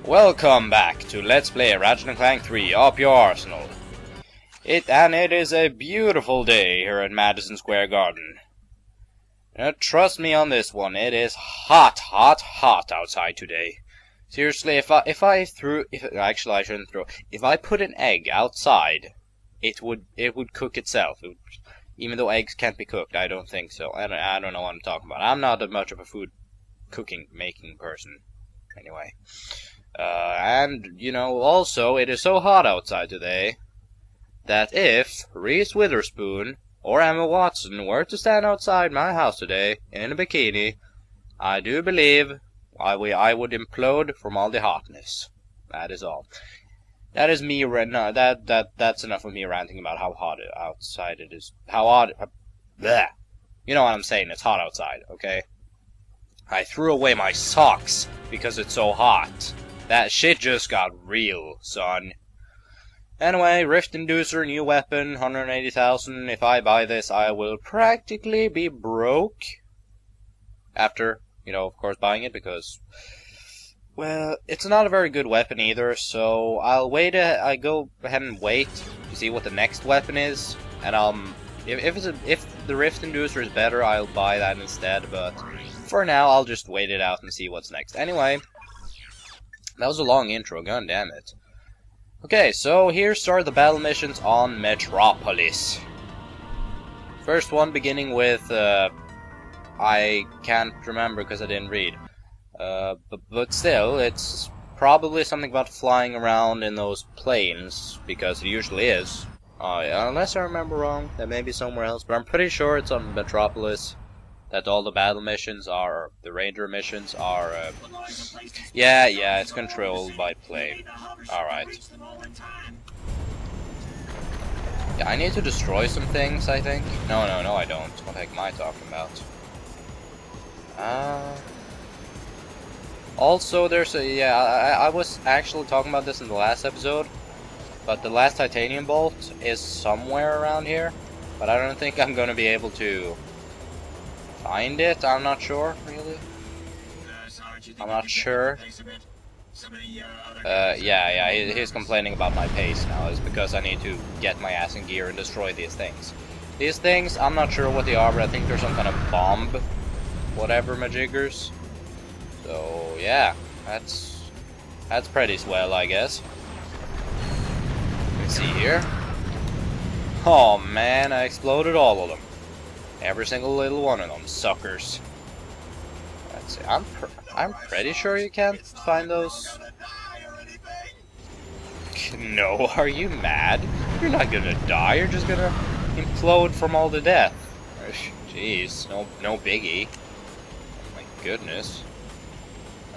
Welcome back to Let's Play Ratchet & Clank 3, Up Your Arsenal. It is a beautiful day here at Madison Square Garden. Trust me on this one, it is hot outside today. Seriously, if I put an egg outside, it would cook itself. Even though eggs can't be cooked, I don't think so. I don't know what I'm talking about. I'm not that much of a food making person. Anyway. And, you know, also, it is so hot outside today that if Reese Witherspoon or Emma Watson were to stand outside my house today in a bikini, I do believe I would implode from all the hotness. That is all. That is me. That's enough of me ranting about how hot outside it is. How hot. Bleh. You know what I'm saying? It's hot outside. Okay. I threw away my socks because it's so hot. That shit just got real, son. Anyway, Rift Inducer, new weapon, 180,000. If I buy this, I will practically be broke. After, you know, of course, buying it, because, well, it's not a very good weapon either, so I'll wait. I go ahead and wait to see what the next weapon is, and if the Rift Inducer is better, I'll buy that instead, but for now, I'll just wait it out and see what's next. Anyway, that was a long intro, god damn it. Okay, so here start the battle missions on Metropolis. First one beginning with, I can't remember because I didn't read. But still, it's probably something about flying around in those planes, because it usually is. Yeah, unless I remember wrong, that may be somewhere else, but I'm pretty sure it's on Metropolis. That all the battle missions are, the ranger missions are, yeah, it's controlled by plane. Alright. Yeah, I need to destroy some things, I think. No, I don't. What the heck am I talking about? Also, there's a, yeah, I was actually talking about this in the last episode, but the last titanium bolt is somewhere around here, but I don't think I'm gonna be able to find it. I'm not sure, really. I'm not sure. Yeah, he's complaining about my pace now. It's because I need to get my ass in gear and destroy these things. These things, I'm not sure what they are, but I think they're some kind of bomb, whatever, majiggers. So, yeah, that's pretty swell, I guess. Let's see here. Oh man, I exploded all of them. Every single little one of them suckers. Let's see. I'm pretty sure you can't find those. No, are you mad? You're not gonna die. You're just gonna implode from all the death. Jeez, no biggie. Oh my goodness.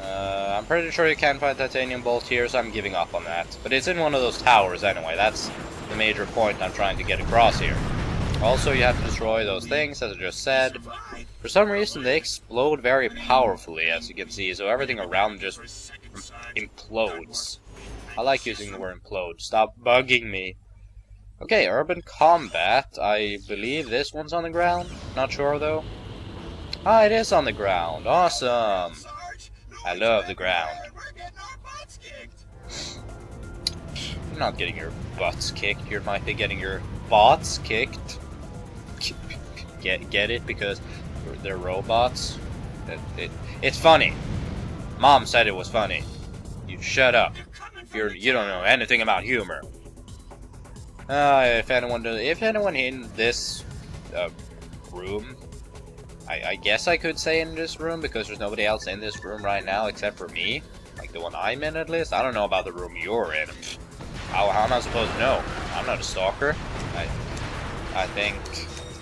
I'm pretty sure you can't find titanium bolt here, so I'm giving up on that. But it's in one of those towers anyway. That's the major point I'm trying to get across here. Also, you have to destroy those things, as I just said. For some reason, they explode very powerfully, as you can see, so everything around just implodes. I like using the word implode. Stop bugging me. Okay, urban combat. I believe this one's on the ground. Not sure, though. Ah, it is on the ground. Awesome. I love the ground. You're not getting your butts kicked. You might be getting your bots kicked. Get it? Because they're robots? It's funny. Mom said it was funny. You shut up. You don't know anything about humor. If anyone in this room, I guess I could say in this room, because there's nobody else in this room right now except for me. Like the one I'm in, at least. I don't know about the room you're in. How am I supposed to know? I'm not a stalker. I think...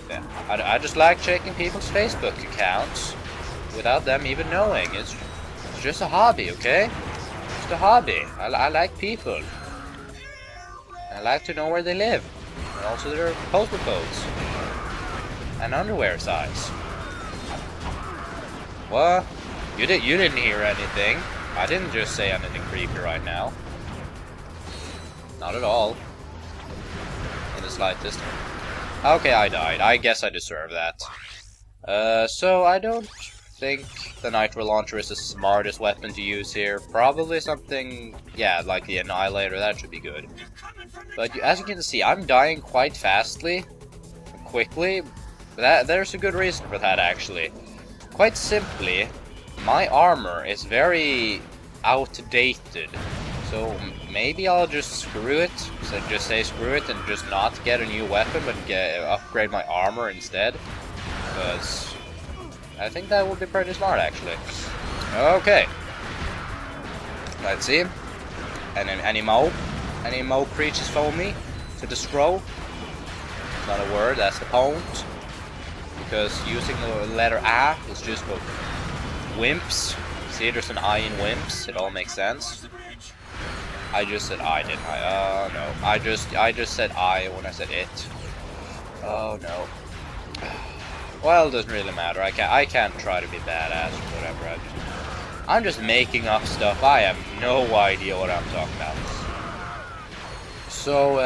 Yeah, I just like checking people's Facebook accounts without them even knowing. It's just a hobby, okay? Just a hobby. I like people. I like to know where they live. And also their postal codes. And underwear size. What? You didn't hear anything. I didn't just say anything creepy right now. Not at all. In the slightest. Okay, I died. I guess I deserve that. So I don't think the Nitro Launcher is the smartest weapon to use here. Probably something, yeah, like the Annihilator, that should be good. But as you can see, I'm dying quite quickly. There's a good reason for that, actually. Quite simply, my armor is very outdated. So maybe I'll just screw it. So just say screw it and just not get a new weapon, but upgrade my armor instead. Because I think that would be pretty smart, actually. Okay. Let's see. And then any more creatures follow me to the scroll. Not a word, that's the point. Because using the letter A is just for wimps. See, there's an I in wimps. It all makes sense. I just said I, didn't I? Oh no. I just said I when I said it. Oh no. Well, it doesn't really matter. I can't try to be badass or whatever. I'm just making up stuff. I have no idea what I'm talking about. So,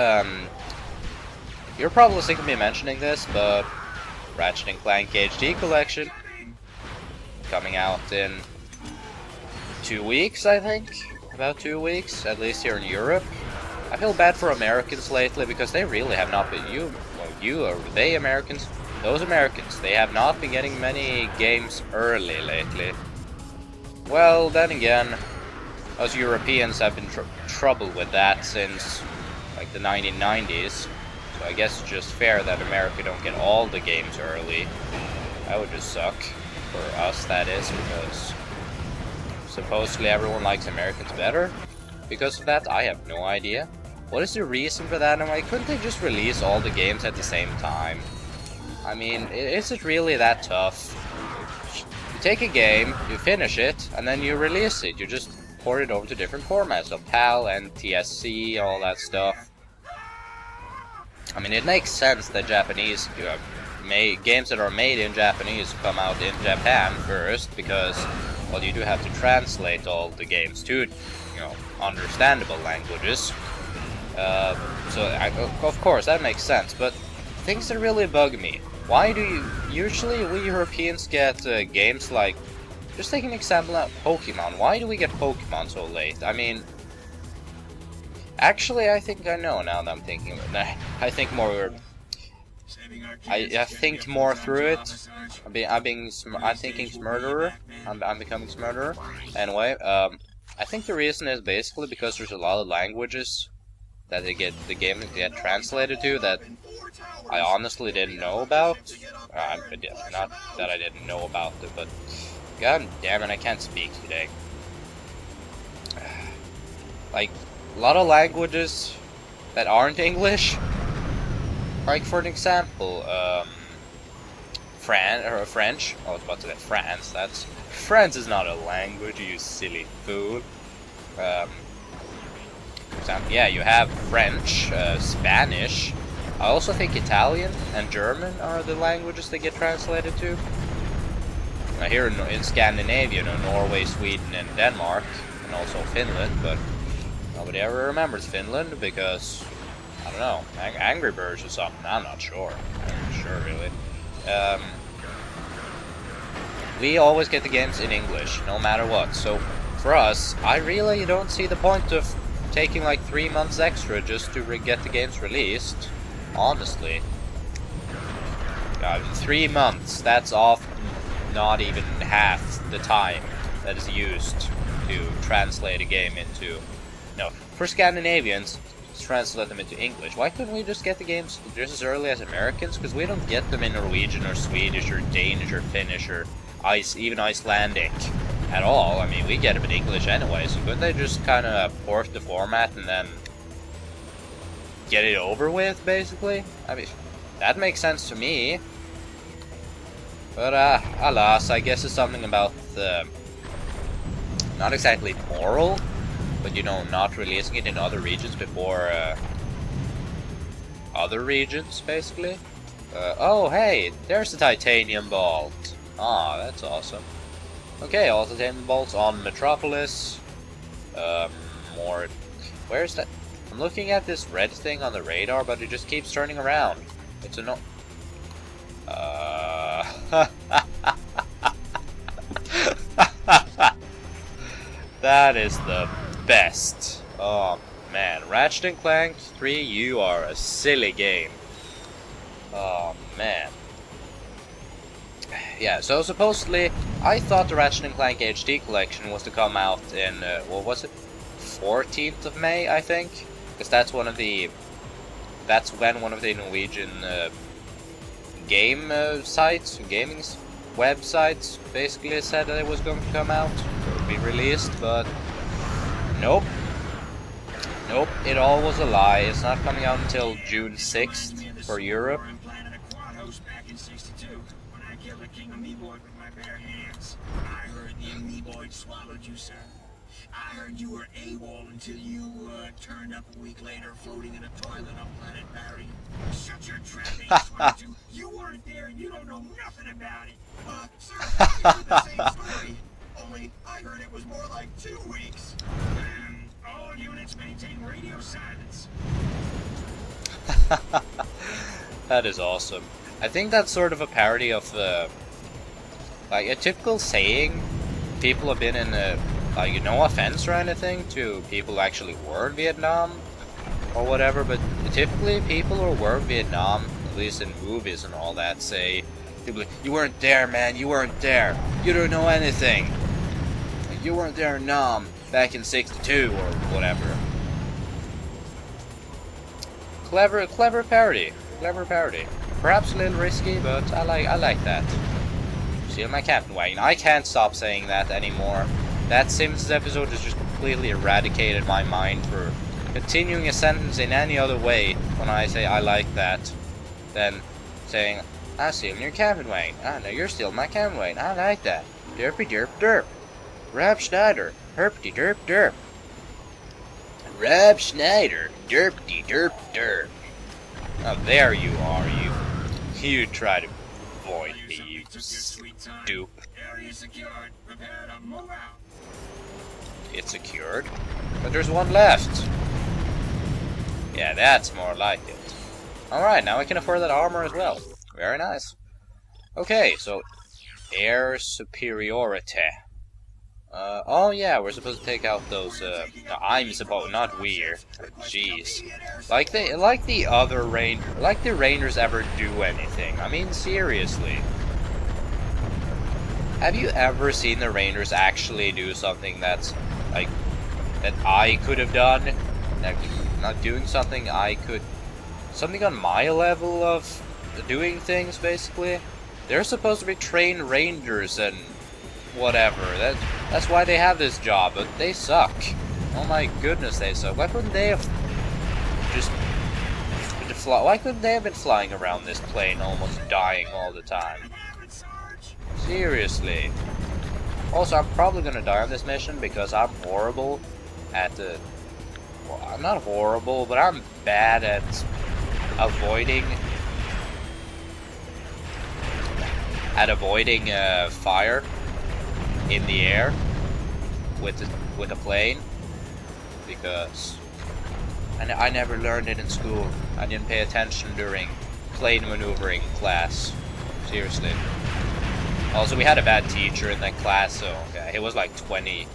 you're probably sick of me mentioning this, but Ratchet and Clank HD Collection coming out in 2 weeks, I think. About 2 weeks, at least here in Europe. I feel bad for Americans lately because they really have not been those Americans, they have not been getting many games early lately. Well, then again, us Europeans have been troubled with that since like the 1990s. So I guess it's just fair that America don't get all the games early. That would just suck for us, that is, because supposedly everyone likes Americans better. Because of that, I have no idea. What is the reason for that? Why couldn't they just release all the games at the same time? I mean, is it really that tough? You take a game, you finish it, and then you release it. You just port it over to different formats, so PAL, NTSC, all that stuff. I mean, it makes sense that Japanese games that are made in Japanese come out in Japan first, because, well, you do have to translate all the games to, understandable languages. Of course, that makes sense, but things that really bug me. Why do usually we Europeans get games like, just take an example of Pokemon. Why do we get Pokemon so late? I mean, actually, I think I know now that I'm thinking of it. I think more. I think more through it. I'm thinking smarter. I'm becoming smarter. Anyway, I think the reason is basically because there's a lot of languages that the game get translated to that I honestly didn't know about. Not that I didn't know about it, but god damn it, I can't speak today. Like, a lot of languages that aren't English. Like, for an example, French. I was about to say France. France is not a language, you silly fool. Yeah, you have French, Spanish. I also think Italian and German are the languages that get translated to. Now here in Scandinavia, Norway, Sweden, and Denmark, and also Finland, but nobody ever remembers Finland because, I don't know, Angry Birds or something, I'm not sure. I'm not sure, really. We always get the games in English, no matter what, so for us, I really don't see the point of taking like 3 months extra just to get the games released. Honestly. 3 months, that's off not even half the time that is used to translate a game into... No, for Scandinavians, translate them into English. Why couldn't we just get the games just as early as Americans? Because we don't get them in Norwegian or Swedish or Danish or Finnish or even Icelandic at all. I mean, we get them in English anyway, so couldn't they just kind of port the format and then get it over with, basically? I mean, that makes sense to me. But, alas, I guess it's something about the... not exactly moral, but, not releasing it in other regions before, other regions, basically. Oh, hey, there's the titanium bolt. Ah, that's awesome. Okay, all titanium bolts on Metropolis. More... Where's that? I'm looking at this red thing on the radar, but it just keeps turning around. It's That is the best. Oh man, Ratchet and Clank 3, you are a silly game. Oh man. Yeah, so supposedly, I thought the Ratchet and Clank HD collection was to come out in, what was it? 14th of May, I think? Because that's one of the... That's when one of the Norwegian game sites, gaming websites, basically said that it was going to come out, or be released, but nope. Nope, it all was a lie. It's not coming out until June 6th for Europe. I heard you were AWOL until you turned up a week later floating in a toilet on planet Barry. Shut your trap, you weren't there and you don't know nothing about it. Sir, I heard the same story. Only I heard it was more like 2 weeks. All units maintain radio silence. That is awesome. I think that's sort of a parody of the... like, a typical saying people have been in a... like, no offense or anything to people who actually were in Vietnam or whatever, but typically people who were in Vietnam, at least in movies and all that, say, people like, you weren't there, man, you weren't there, you don't know anything, you weren't there in Nam back in '62 or whatever. Clever parody, perhaps a little risky, but I like that. Steal my captain wagon. I can't stop saying that anymore. That Simpsons episode has just completely eradicated my mind for continuing a sentence in any other way when I say I like that than saying, I steal your cabin wagon. I know you're stealing my cabin wagon. I like that. Derpy derp derp. Rob Schneider. Herpty derp derp. Rob Schneider. Derpty derp derp. Now there you are, you try to avoid me, you stoop. It's secured, but there's one left. Yeah, that's more like it. Alright, now we can afford that armor as well. Very nice. Okay, so air superiority. Oh yeah, we're supposed to take out those, no, I'm supposed, not we're. Jeez. Like the other like the Rangers ever do anything. I mean, seriously. Have you ever seen the Rangers actually do something that's, like, that I could have done? Like, not doing something I could... something on my level of doing things, basically? They're supposed to be trained Rangers and whatever. That's why they have this job, but they suck. Oh my goodness, they suck. Why couldn't they have just... why couldn't they have been flying around this plane almost dying all the time? Seriously. Also, I'm probably gonna die on this mission because I'm horrible at the... well, I'm not horrible, but I'm bad at avoiding... fire in the air with a plane. Because... I never learned it in school. I didn't pay attention during plane maneuvering class. Seriously. Also, we had a bad teacher in that class, so he was like 22.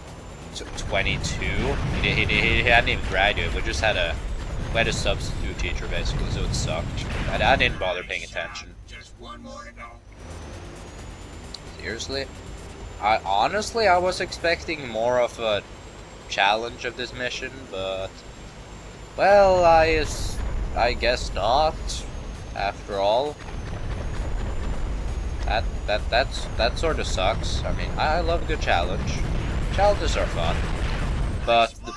He hadn't even graduated. We just had a substitute teacher basically, so it sucked. I didn't bother paying attention. Seriously, honestly I was expecting more of a challenge of this mission, but well, I guess not. After all. That sort of sucks. I mean, I love a good challenge. Challenges are fun. But the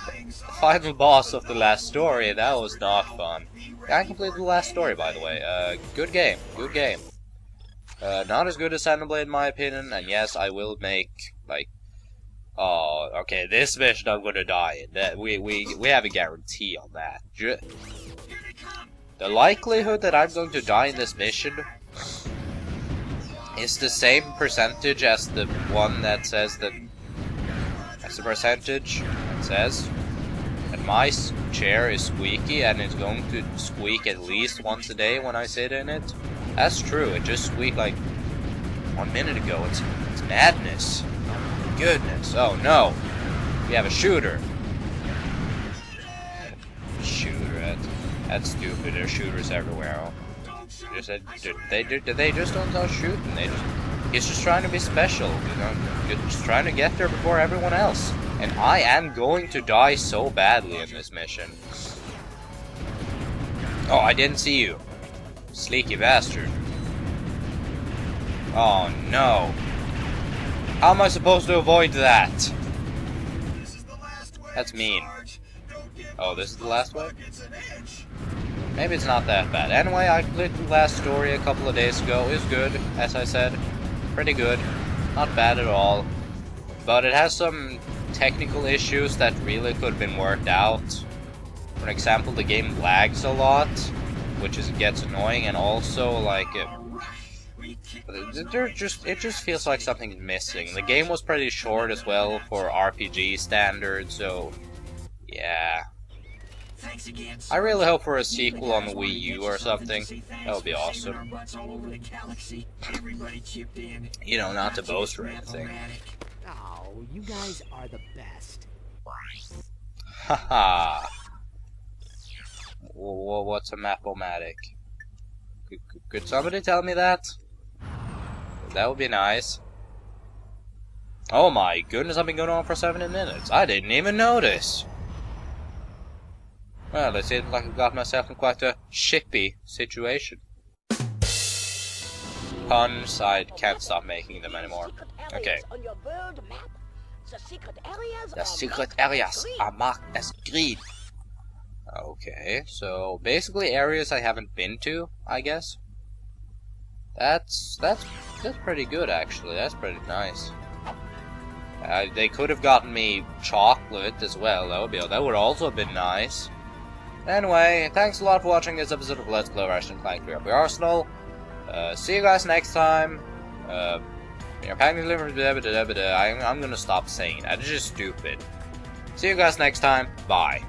final boss of the last story, that was not fun. I completed the last story, by the way. Good game. Good game. Not as good as Xenoblade in my opinion, and yes, I will make, like... oh, okay, this mission I'm gonna die in. That we have a guarantee on that. The likelihood that I'm going to die in this mission... is the same percentage as the one that says that... that's the percentage that says that my chair is squeaky and it's going to squeak at least once a day when I sit in it. That's true, it just squeaked like 1 minute ago. It's madness. Goodness, oh no. We have a shooter. Shooter. That's stupid. There's shooters everywhere. They just don't start shooting. He's just trying to be special, you know. Just trying to get there before everyone else. And I am going to die so badly in this mission. Oh, I didn't see you. Sleeky bastard. Oh no. How am I supposed to avoid that? That's mean. Oh, this is the last wave? Maybe it's not that bad. Anyway, I completed the last story a couple of days ago. It was good, as I said. Pretty good. Not bad at all. But it has some technical issues that really could have been worked out. For example, the game lags a lot, which gets annoying, and also, like, it just feels like something's missing. The game was pretty short as well for RPG standards, so yeah. I really hope for a sequel on the Wii U or something. That would be awesome. You know, not to boast or anything. Oh, you guys are the best. Haha. What's a map-o-matic? Could somebody tell me that? That would be nice. Oh my goodness, I've been going on for 70 minutes. I didn't even notice. Well, it seems like I've got myself in quite a shippy situation. Puns, I can't stop making them anymore. Okay. The secret areas are marked as green. Okay, so basically areas I haven't been to, I guess. That's pretty good actually. That's pretty nice. They could have gotten me chocolate as well. That would also have been nice. Anyway, thanks a lot for watching this episode of Let's Play Ratchet and Clank 3 of the Arsenal. See you guys next time. I'm gonna stop saying that. It's just stupid. See you guys next time. Bye.